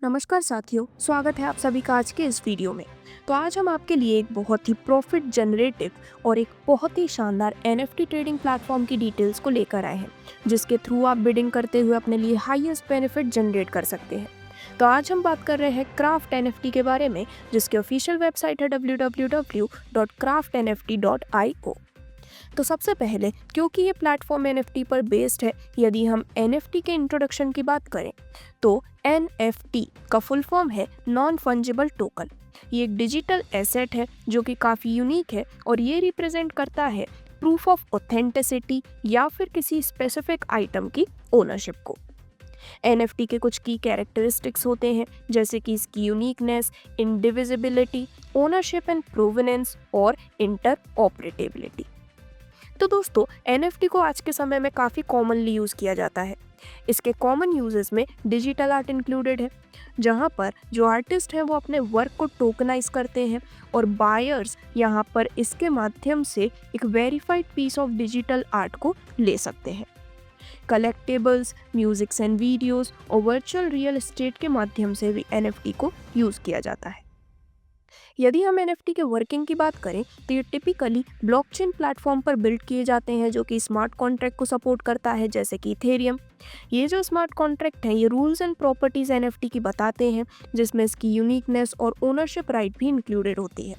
नमस्कार साथियों, स्वागत है आप सभी का आज के इस वीडियो में। तो आज हम आपके लिए एक बहुत ही प्रॉफिट जनरेटिव और एक बहुत ही शानदार एनएफटी ट्रेडिंग प्लेटफॉर्म की डिटेल्स को लेकर आए हैं, जिसके थ्रू आप बिडिंग करते हुए अपने लिए हाईएस्ट बेनिफिट जनरेट कर सकते हैं। तो आज हम बात कर रहे हैं क्राफ्ट एनएफटी के बारे में, जिसकी ऑफिशियल वेबसाइट है www.craftnft.io। तो सबसे पहले, क्योंकि ये प्लेटफॉर्म एनएफटी पर बेस्ड है, यदि हम एनएफटी के इंट्रोडक्शन की बात करें तो एनएफटी का फुल फॉर्म है नॉन फंजिबल टोकन। ये एक डिजिटल एसेट है जो कि काफ़ी यूनिक है और ये रिप्रेजेंट करता है प्रूफ ऑफ ऑथेंटिसिटी या फिर किसी स्पेसिफिक आइटम की ओनरशिप को। एनएफटी के कुछ की कैरेक्टरिस्टिक्स होते हैं, जैसे कि इसकी यूनिकनेस, इंडिविजिबिलिटी, ओनरशिप एंड प्रोवेनेंस और इंटरऑपरेटेबिलिटी। तो दोस्तों, एनएफटी को आज के समय में काफ़ी कॉमनली यूज़ किया जाता है। इसके कॉमन यूजेस में डिजिटल आर्ट इंक्लूडेड है, जहाँ पर जो आर्टिस्ट हैं वो अपने वर्क को टोकनाइज करते हैं और बायर्स यहाँ पर इसके माध्यम से एक verified piece of digital art को ले सकते हैं। कलेक्टेबल्स, म्यूजिक्स एंड वीडियोस और वर्चुअल रियल एस्टेट के माध्यम से भी एनएफटी को यूज़ किया जाता है। यदि हम एनएफटी के वर्किंग की बात करें तो ये टिपिकली ब्लॉकचेन प्लेटफॉर्म पर बिल्ड किए जाते हैं, जो कि स्मार्ट कॉन्ट्रैक्ट को सपोर्ट करता है, जैसे कि इथेरियम। ये जो स्मार्ट कॉन्ट्रैक्ट है, ये रूल्स एंड प्रॉपर्टीज एनएफटी की बताते हैं, जिसमें इसकी यूनिकनेस और ओनरशिप राइट भी इंक्लूडेड होती है।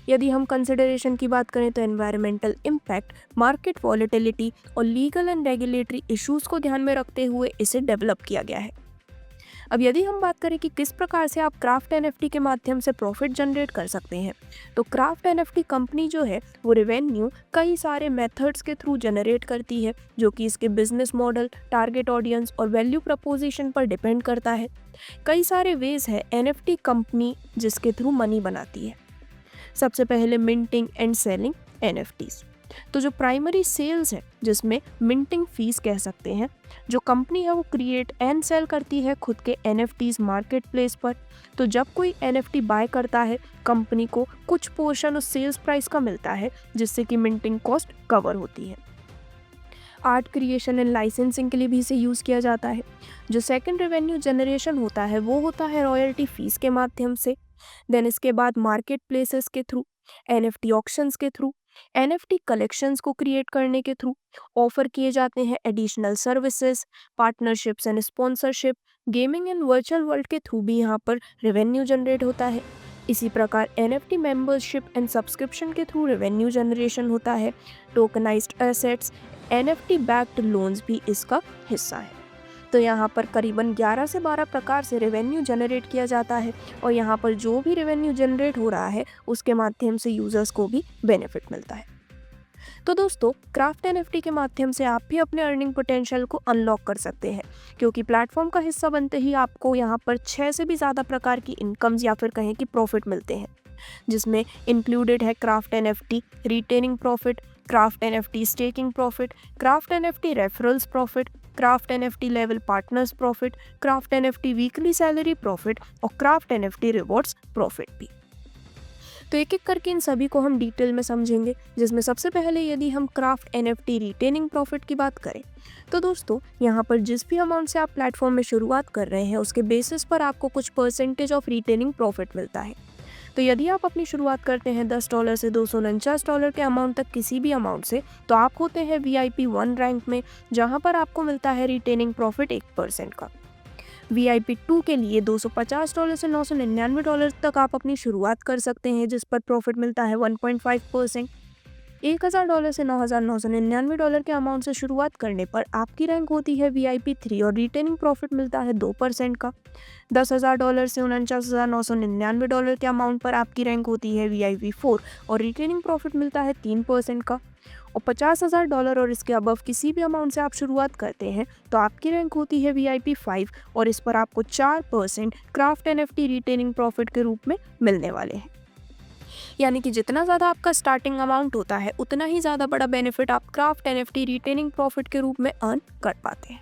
यदि हम कंसिडरेशन की बात करें तो एनवायरमेंटल इम्पैक्ट, मार्केट वॉलेटिलिटी और लीगल एंड रेगुलेटरी इश्यूज को ध्यान में रखते हुए इसे डेवलप किया गया है। अब यदि हम बात करें कि किस प्रकार से आप क्राफ्ट एनएफटी के माध्यम से प्रॉफिट जनरेट कर सकते हैं, तो क्राफ्ट एनएफटी कंपनी जो है वो रेवेन्यू कई सारे मेथड्स के थ्रू जनरेट करती है, जो कि इसके बिजनेस मॉडल, टारगेट ऑडियंस और वैल्यू प्रपोजिशन पर डिपेंड करता है। कई सारे वेज है एनएफटी कंपनी जिसके थ्रू मनी बनाती है। सबसे पहले मिंटिंग एंड सेलिंग एनएफटीज। तो जो प्राइमरी सेल्स है, जिसमें मिंटिंग फीस कह सकते हैं, जो कंपनी है वो क्रिएट एंड सेल करती है खुद के एनएफटीज मार्केट प्लेस पर। तो जब कोई एनएफटी बाय करता है, कंपनी को कुछ पोर्शन उस सेल्स प्राइस का मिलता है, जिससे कि मिंटिंग कॉस्ट कवर होती है। आर्ट क्रिएशन एंड लाइसेंसिंग के लिए भी इसे यूज़ किया जाता है। जो सेकंड रेवेन्यू जनरेशन होता है वो होता है रॉयल्टी फीस के माध्यम से। देन इसके बाद मार्केट प्लेसेस के थ्रू, एनएफटी ऑक्शंस के थ्रू, एनएफटी कलेक्शंस को क्रिएट करने के थ्रू ऑफर किए जाते हैं additional services, partnerships and sponsorship, gaming and virtual world के थ्रू भी यहाँ पर रेवेन्यू जनरेट होता है। इसी प्रकार एनएफटी मेंबरशिप एंड सब्सक्रिप्शन के थ्रू रेवेन्यू जनरेशन होता है। Tokenised assets, NFT backed loans भी इसका हिस्सा है। तो यहाँ पर करीबन 11 से 12 प्रकार से रेवेन्यू जनरेट किया जाता है और यहाँ पर जो भी रेवेन्यू जनरेट हो रहा है उसके माध्यम से यूजर्स को भी बेनिफिट मिलता है। तो दोस्तों, क्राफ्ट एनएफटी के माध्यम से आप भी अपने अर्निंग पोटेंशियल को अनलॉक कर सकते हैं, क्योंकि प्लेटफॉर्म का हिस्सा बनते ही आपको यहाँ पर 6 से भी ज़्यादा प्रकार की इनकम्स या फिर कहें कि प्रॉफिट मिलते हैं, जिसमें इंक्लूडेड है craft NFT retaining profit, craft NFT staking profit, craft NFT referrals profit, craft NFT level partners profit, craft NFT weekly salary profit और क्राफ्ट एनएफटी रिवॉर्ड्स प्रॉफिट भी। तो एक एक करके इन सभी को हम डिटेल में समझेंगे, जिसमें सबसे पहले यदि हम क्राफ्ट एनएफटी रिटेनिंग प्रॉफिट की बात करें तो दोस्तों, यहाँ पर जिस भी अमाउंट से आप प्लेटफॉर्म में शुरुआत कर रहे हैं उसके बेसिस पर आपको कुछ परसेंटेज ऑफ रिटेनिंग प्रॉफिट मिलता है। तो यदि आप अपनी शुरुआत करते हैं $10 से $249 के अमाउंट तक किसी भी अमाउंट से, तो आप होते हैं VIP 1 रैंक में, जहां पर आपको मिलता है रिटेनिंग प्रॉफिट 1% का। VIP 2 के लिए $250 से $999 तक आप अपनी शुरुआत कर सकते हैं, जिस पर प्रॉफिट मिलता है 1.5%। $1000 से $9,999 के अमाउंट से शुरुआत करने पर आपकी रैंक होती है VIP 3 और रिटेनिंग प्रॉफिट मिलता है 2% का। $10,000 से $49,999 के अमाउंट पर आपकी रैंक होती है VIP 4 और रिटेनिंग प्रॉफिट मिलता है 3% का। और $50,000 और इसके अबव किसी भी अमाउंट से आप शुरुआत करते हैं तो आपकी रैंक होती है VIP 5 और इस पर आपको 4% क्राफ्ट एनएफटी रिटेनिंग प्रॉफिट के रूप में मिलने वाले हैं। यानी कि जितना ज़्यादा आपका स्टार्टिंग अमाउंट होता है, उतना ही ज़्यादा बड़ा बेनिफिट आप क्राफ्ट एनएफटी रिटेनिंग प्रॉफिट के रूप में अर्न कर पाते हैं।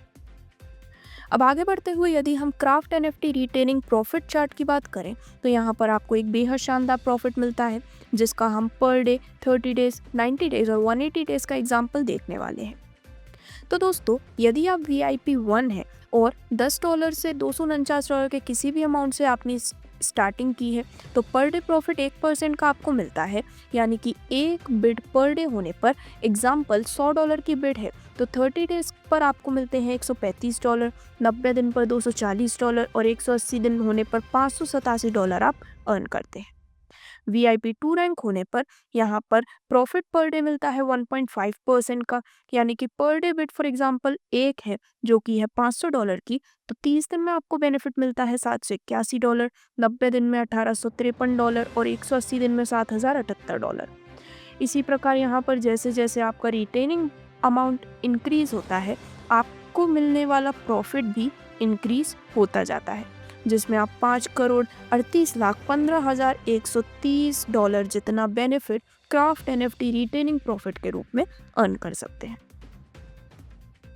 अब आगे बढ़ते हुए यदि हम craft NFT retaining profit chart की बात करें तो यहाँ पर आपको एक बेहद शानदार प्रॉफिट मिलता है, जिसका हम पर डे, 30 डेज, 90 डेज और 180 डेज का एग्जाम्पल देखने वाले हैं। तो दोस्तों, यदि आप VIP 1 है और $10 से $249 के किसी भी अमाउंट से आपने स्टार्टिंग की है तो पर डे प्रॉफिट 1% का आपको मिलता है। यानी कि एक बिड पर डे होने पर, एग्जाम्पल $100 की बिड है तो 30 डेज पर आपको मिलते हैं $135, 90 दिन पर $240 और 180 दिन होने पर $587 आप अर्न करते हैं। VIP 2 रैंक होने पर यहाँ पर प्रॉफिट पर डे मिलता है 1.5% का। यानी कि per day bid for example एक है जो कि है $500 की, तो 30 दिन में आपको बेनिफिट मिलता है $781, 90 दिन में $1853 और 180 दिन में $7078। इसी प्रकार यहाँ पर जैसे जैसे आपका रिटेनिंग अमाउंट इंक्रीज होता है, आपको मिलने वाला प्रॉफिट भी इंक्रीज होता जाता है, जिसमें आप $5,38,15,130 जितना benefit craft NFT retaining profit के रूप में अर्न कर सकते हैं।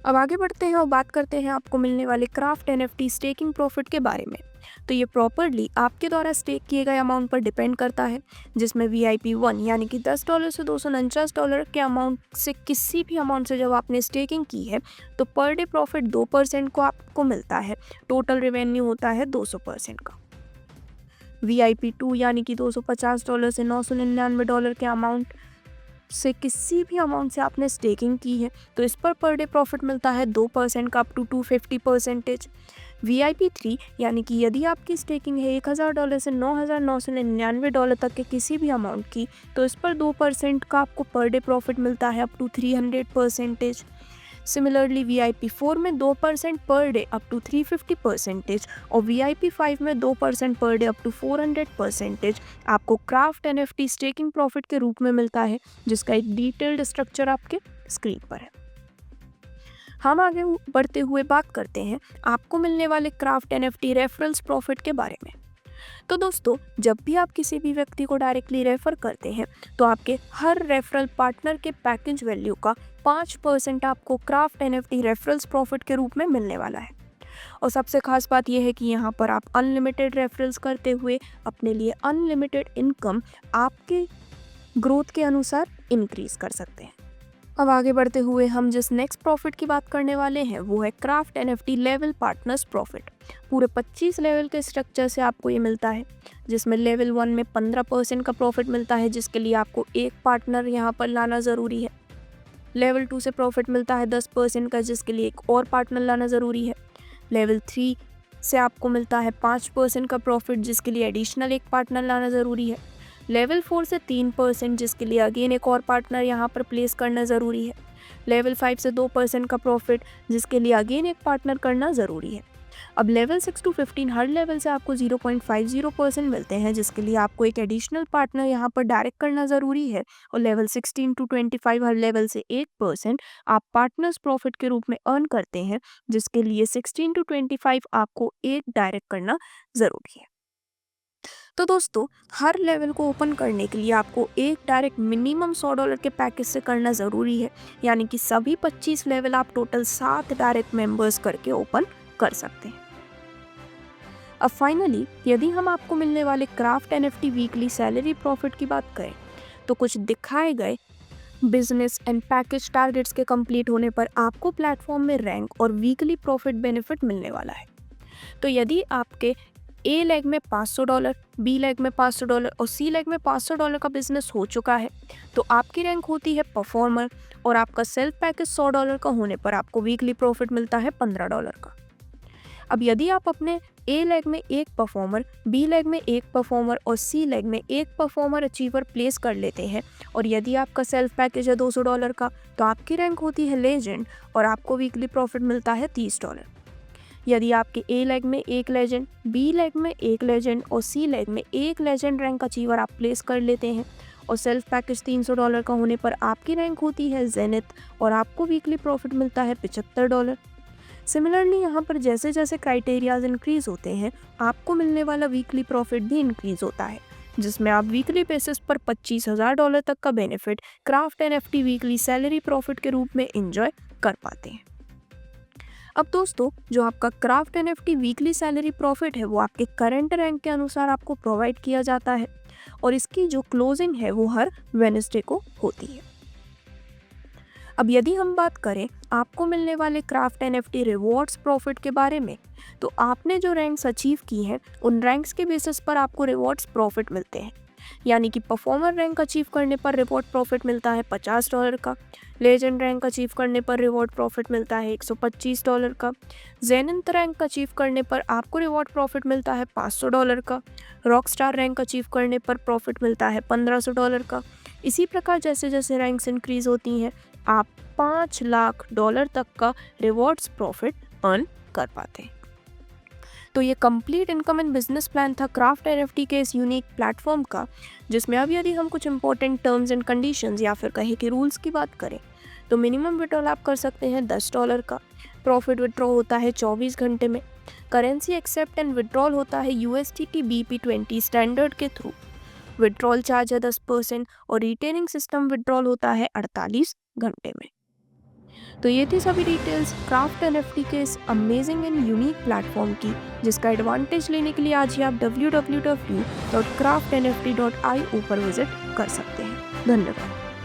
अब आगे बढ़ते हैं और बात करते हैं आपको मिलने वाले क्राफ्ट NFT स्टेकिंग प्रॉफिट के बारे में। तो ये प्रॉपरली आपके द्वारा स्टेक किए गए अमाउंट पर डिपेंड करता है, जिसमें VIP 1 यानी कि $10 से $249 के अमाउंट से किसी भी अमाउंट से जब आपने स्टेकिंग की है तो पर डे प्रॉफिट 2% को आपको मिलता है। टोटल रेवेन्यू होता है 200% का। VIP 2 यानी कि $250 से $999 के अमाउंट से किसी भी अमाउंट से आपने स्टेकिंग की है तो इस पर डे प्रॉफिट मिलता है 2% का अप टू 250%। VIP 3 यानी कि यदि आपकी स्टेकिंग है $1,000 से $9,999 तक के किसी भी अमाउंट की तो इस पर 2% का आपको पर डे प्रॉफिट मिलता है अप टू 300%। सिमिलरली VIP 4 में 2% पर डे अप टू 350% और VIP 5 में 2% पर डे अप टू 400% आपको क्राफ्ट NFT स्टेकिंग प्रॉफिट के रूप में मिलता है, जिसका एक डिटेल्ड स्ट्रक्चर आपके स्क्रीन पर है। हम आगे बढ़ते हुए बात करते हैं आपको मिलने वाले क्राफ्ट NFT रेफरल्स प्रॉफिट के बारे में। तो दोस्तों, जब भी आप किसी भी व्यक्ति को डायरेक्टली रेफर करते हैं तो आपके हर रेफरल पार्टनर के पैकेज वैल्यू का 5% आपको क्राफ्ट NFT रेफरल्स प्रॉफिट के रूप में मिलने वाला है। और सबसे खास बात यह है कि यहाँ पर आप अनलिमिटेड रेफरल्स करते हुए अपने लिए अनलिमिटेड इनकम आपके ग्रोथ के अनुसार इंक्रीज कर सकते हैं। अब आगे बढ़ते हुए हम जिस नेक्स्ट प्रॉफिट की बात करने वाले हैं वो है craft NFT level partners profit. पूरे 25 लेवल के स्ट्रक्चर से आपको ये मिलता है, जिसमें लेवल 1 में 15% का प्रॉफिट मिलता है, जिसके लिए आपको एक पार्टनर यहाँ पर लाना ज़रूरी है। लेवल 2 से प्रॉफिट मिलता है 10% का, जिसके लिए एक और पार्टनर लाना ज़रूरी है। लेवल 3 से आपको मिलता है 5% का प्रॉफिट, जिसके लिए एडिशनल एक पार्टनर लाना ज़रूरी है। लेवल 4 से 3%, जिसके लिए अगेन एक और पार्टनर यहाँ पर प्लेस करना ज़रूरी है। लेवल 5 से 2% का प्रॉफिट, जिसके लिए अगेन एक पार्टनर करना ज़रूरी है। अब लेवल 6 टू 15 हर लेवल से आपको 0.50% मिलते हैं, जिसके लिए आपको एक एडिशनल पार्टनर यहाँ पर डायरेक्ट करना ज़रूरी है। और लेवल 16 टू 25 हर लेवल से 1% आप पार्टनर्स प्रॉफिट के रूप में अर्न करते हैं, जिसके लिए 16 टू 25 आपको एक डायरेक्ट करना ज़रूरी है। तो दोस्तों, हर लेवल को ओपन करने के लिए आपको एक डायरेक्ट मिनिमम $100 के पैकेज से करना ज़रूरी है। यानी कि सभी 25 लेवल आप टोटल 7 डायरेक्ट मेंबर्स करके ओपन कर सकते हैं। अब फाइनली यदि हम आपको मिलने वाले craft NFT weekly salary profit की बात करें तो कुछ दिखाए गए बिजनेस एंड पैकेज टारगेट्स के कंप्लीट होने पर आपको प्लेटफॉर्म में रैंक और वीकली प्रॉफिट बेनिफिट मिलने वाला है। तो यदि आपके ए लेग में $500, बी लेग में $500 और सी लेग में $500 का बिजनेस हो चुका है तो आपकी रैंक होती है परफॉर्मर और आपका सेल्फ पैकेज $100 का होने पर आपको वीकली प्रॉफिट मिलता है $15 का। अब यदि आप अपने ए लेग में एक परफॉर्मर, बी लेग में एक परफॉर्मर और सी लेग में एक परफॉर्मर अचीवर प्लेस कर लेते हैं और यदि आपका सेल्फ पैकेज है $200 का तो आपकी रैंक होती है लेजेंड और आपको वीकली प्रॉफिट मिलता है $30। यदि आपके ए लेग में एक लेजेंड, बी लेग में एक लेजेंड और सी लेग में एक लेजेंड रैंक अचीवर आप प्लेस कर लेते हैं और सेल्फ पैकेज $300 का होने पर आपकी रैंक होती है जेनिथ और आपको वीकली प्रॉफिट मिलता है $75। सिमिलरली यहाँ पर जैसे जैसे क्राइटेरियाज इंक्रीज होते हैं आपको मिलने वाला वीकली प्रॉफिट भी इंक्रीज होता है, जिसमें आप वीकली बेसिस पर $25,000 तक का benefit craft NFT weekly salary profit के रूप में एंजॉय कर पाते हैं। अब दोस्तों, जो आपका craft NFT weekly salary profit है वो आपके करंट रैंक के अनुसार आपको प्रोवाइड किया जाता है और इसकी जो क्लोजिंग है वो हर वेडनेसडे को होती है। अब यदि हम बात करें आपको मिलने वाले क्राफ्ट एनएफटी रिवॉर्ड्स प्रॉफिट के बारे में, तो आपने जो रैंक्स अचीव की हैं उन रैंक्स के बेसिस पर आपको रिवॉर्ड्स प्रॉफिट मिलते हैं। यानी कि परफॉर्मर रैंक अचीव करने पर रिवॉर्ड प्रॉफिट मिलता है $50 का, लेजेंड रैंक अचीव करने पर रिवॉर्ड प्रॉफिट मिलता है $125 का, जेनिथ रैंक अचीव करने पर आपको रिवॉर्ड प्रॉफिट मिलता है $500 का, रॉक स्टार रैंक अचीव करने पर प्रॉफिट मिलता है $1500 का। इसी प्रकार जैसे जैसे रैंक्स इंक्रीज होती हैं आप $5 लाख तक का रिवॉर्ड्स प्रॉफिट अर्न कर पाते हैं। तो ये complete income and business plan था क्राफ्ट एनएफटी के इस यूनिक प्लेटफॉर्म का, जिसमें अब यदि हम कुछ इंपॉर्टेंट टर्म्स एंड कंडीशंस या फिर कहे कि रूल्स की बात करें तो मिनिमम विड्रॉल आप कर सकते हैं $10 का, प्रॉफिट विड्रॉ होता है 24 घंटे में, करेंसी एक्सेप्ट एंड विड्रॉल होता है USDT BP20 स्टैंडर्ड के थ्रू, विड्रॉल चार्ज है 10% और रिटेनिंग सिस्टम विड्रॉल होता है 48 घंटे में। तो ये थी सभी डिटेल्स क्राफ्ट एनएफटी के इस अमेजिंग एंड यूनिक प्लेटफॉर्म की, जिसका एडवांटेज लेने के लिए आज ही आप www.craftnft.io पर विजिट कर सकते हैं। धन्यवाद।